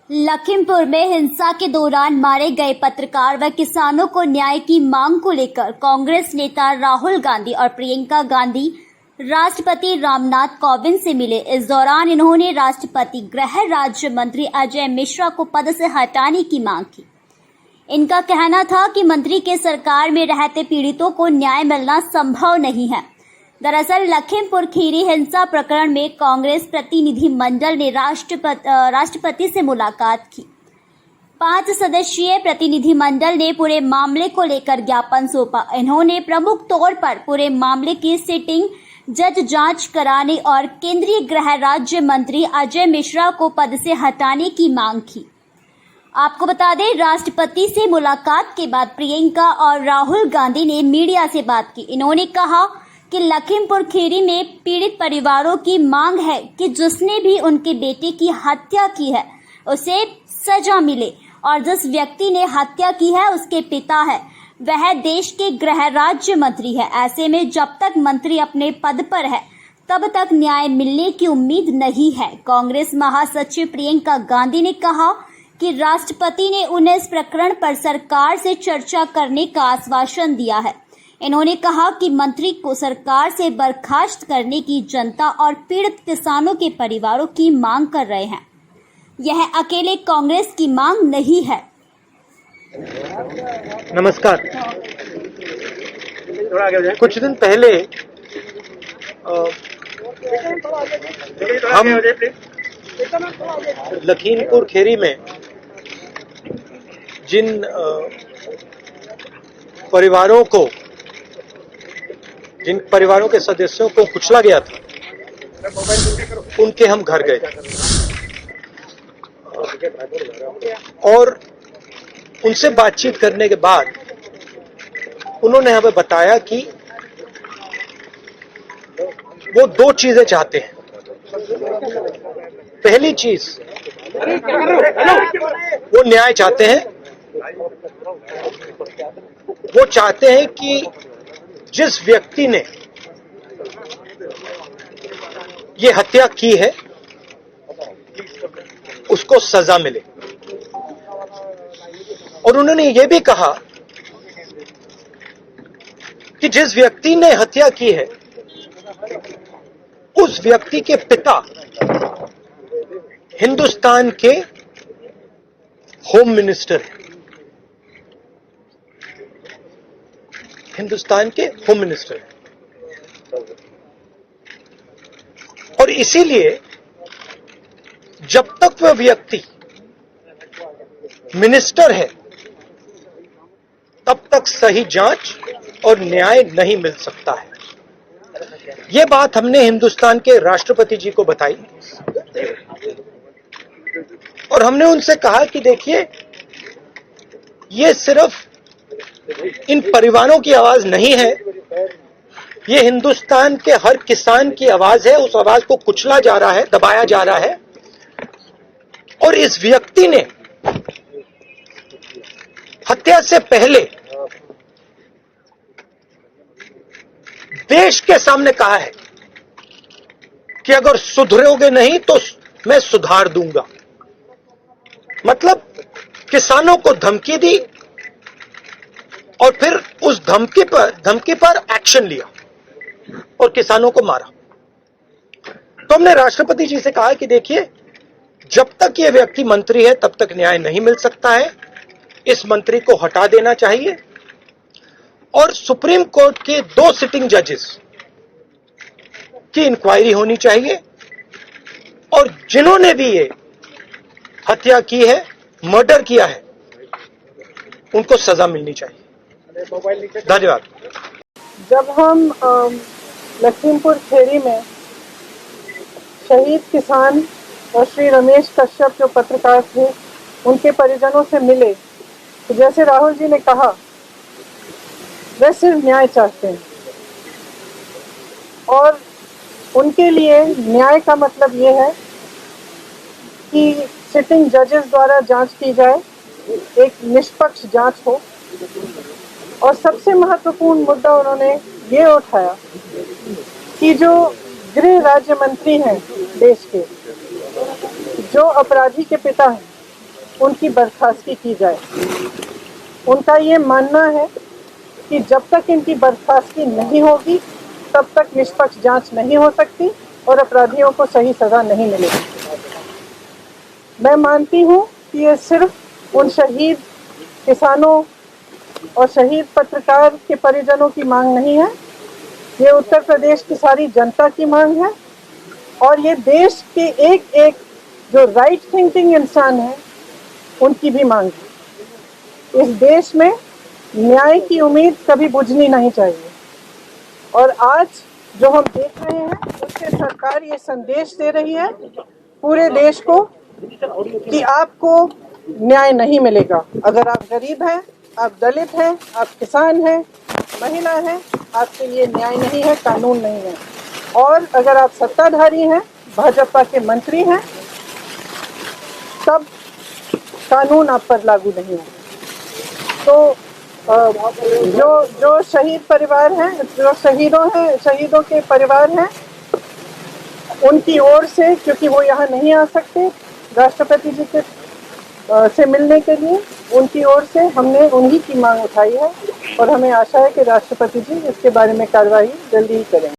लखीमपुर में हिंसा के दौरान मारे गए पत्रकार व किसानों को न्याय की मांग को लेकर कांग्रेस नेता राहुल गांधी और प्रियंका गांधी राष्ट्रपति रामनाथ कोविंद से मिले। इस दौरान इन्होंने राष्ट्रपति गृह राज्य मंत्री अजय मिश्रा को पद से हटाने की मांग की। इनका कहना था कि मंत्री के सरकार में रहते पीड़ितों को न्याय मिलना संभव नहीं है। दरअसल लखीमपुर खीरी हिंसा प्रकरण में कांग्रेस प्रतिनिधि मंडल ने राष्ट्रपति से मुलाकात की। 5 सदस्यीय प्रतिनिधि मंडल ने पूरे मामले को लेकर ज्ञापन सौंपा। इन्होंने प्रमुख तौर पर पूरे मामले की सिटिंग जज जांच कराने और केंद्रीय गृह राज्य मंत्री अजय मिश्रा को पद से हटाने की मांग की। आपको बता दें, राष्ट्रपति से मुलाकात के बाद प्रियंका और राहुल गांधी ने मीडिया से बात की। इन्होंने कहा कि लखीमपुर खीरी में पीड़ित परिवारों की मांग है कि जिसने भी उनके बेटे की हत्या की है उसे सजा मिले और जिस व्यक्ति ने हत्या की है उसके पिता है, वह देश के गृह राज्य मंत्री है। ऐसे में जब तक मंत्री अपने पद पर है तब तक न्याय मिलने की उम्मीद नहीं है। कांग्रेस महासचिव प्रियंका गांधी ने कहा कि राष्ट्रपति ने उन्हें इस प्रकरण पर सरकार से चर्चा करने का आश्वासन दिया है। इन्होंने कहा कि मंत्री को सरकार से बर्खास्त करने की जनता और पीड़ित किसानों के परिवारों की मांग कर रहे हैं। यह अकेले कांग्रेस की मांग नहीं है। नमस्कार। कुछ दिन पहले हम लखीमपुर खीरी में जिन परिवारों के सदस्यों को कुचला गया था, उनके हम घर गए और उनसे बातचीत करने के बाद उन्होंने हमें बताया कि वो 2 चीजें चाहते हैं। पहली चीज, वो न्याय चाहते हैं। वो चाहते हैं कि जिस व्यक्ति ने ये हत्या की है उसको सजा मिले। और उन्होंने ये भी कहा कि जिस व्यक्ति ने हत्या की है उस व्यक्ति के पिता हिंदुस्तान के होम मिनिस्टर हैं। हिंदुस्तान के होम मिनिस्टर हैं। और इसीलिए जब तक वह व्यक्ति मिनिस्टर है तब तक सही जांच और न्याय नहीं मिल सकता है। यह बात हमने हिंदुस्तान के राष्ट्रपति जी को बताई और हमने उनसे कहा कि देखिए, ये सिर्फ इन परिवारों की आवाज नहीं है, ये हिंदुस्तान के हर किसान की आवाज है। उस आवाज को कुचला जा रहा है, दबाया जा रहा है। और इस व्यक्ति ने हत्या से पहले देश के सामने कहा है कि अगर सुधरोगे नहीं तो मैं सुधार दूंगा। मतलब किसानों को धमकी दी और फिर उस धमकी पर एक्शन लिया और किसानों को मारा। तो हमने राष्ट्रपति जी से कहा कि देखिए, जब तक ये व्यक्ति मंत्री है तब तक न्याय नहीं मिल सकता है। इस मंत्री को हटा देना चाहिए और सुप्रीम कोर्ट के 2 सिटिंग जजेस की इंक्वायरी होनी चाहिए और जिन्होंने भी ये हत्या की है, मर्डर किया है, उनको सजा मिलनी चाहिए। धन्यवाद। जब हम लखीमपुर खीरी में शहीद किसान और श्री रमेश कश्यप जो पत्रकार थे उनके परिजनों से मिले, तो जैसे राहुल जी ने कहा, वे सिर्फ न्याय चाहते हैं और उनके लिए न्याय का मतलब ये है कि सिटिंग जजेस द्वारा जांच की जाए, एक निष्पक्ष जांच हो। और सबसे महत्वपूर्ण मुद्दा उन्होंने ये उठाया कि जो गृह राज्य मंत्री हैं देश के, जो अपराधी के पिता हैं, उनकी बर्खास्तगी की जाए। उनका ये मानना है कि जब तक इनकी बर्खास्तगी नहीं होगी तब तक निष्पक्ष जांच नहीं हो सकती और अपराधियों को सही सजा नहीं मिलेगी। मैं मानती हूँ कि ये सिर्फ उन शहीद किसानों और शहीद पत्रकार के परिजनों की मांग नहीं है, ये उत्तर प्रदेश की सारी जनता की मांग है और ये देश के एक एक जो राइट थिंकिंग इंसान है उनकी भी मांग है। इस देश में न्याय की उम्मीद कभी बुझनी नहीं चाहिए और आज जो हम देख रहे हैं उससे सरकार ये संदेश दे रही है पूरे देश को कि आपको न्याय नहीं मिलेगा। अगर आप गरीब हैं, आप दलित हैं, आप किसान हैं, महिला हैं, आपके लिए न्याय नहीं है, कानून नहीं है। और अगर आप सत्ताधारी हैं, भाजपा के मंत्री हैं, तब कानून आप पर लागू नहीं होगा। तो जो शहीद परिवार हैं, जो शहीदों के परिवार हैं, उनकी ओर से, क्योंकि वो यहाँ नहीं आ सकते राष्ट्रपति जी के से मिलने के लिए, उनकी ओर से हमने उन्हीं की मांग उठाई है और हमें आशा है कि राष्ट्रपति जी इसके बारे में कार्रवाई जल्दी ही करेंगे।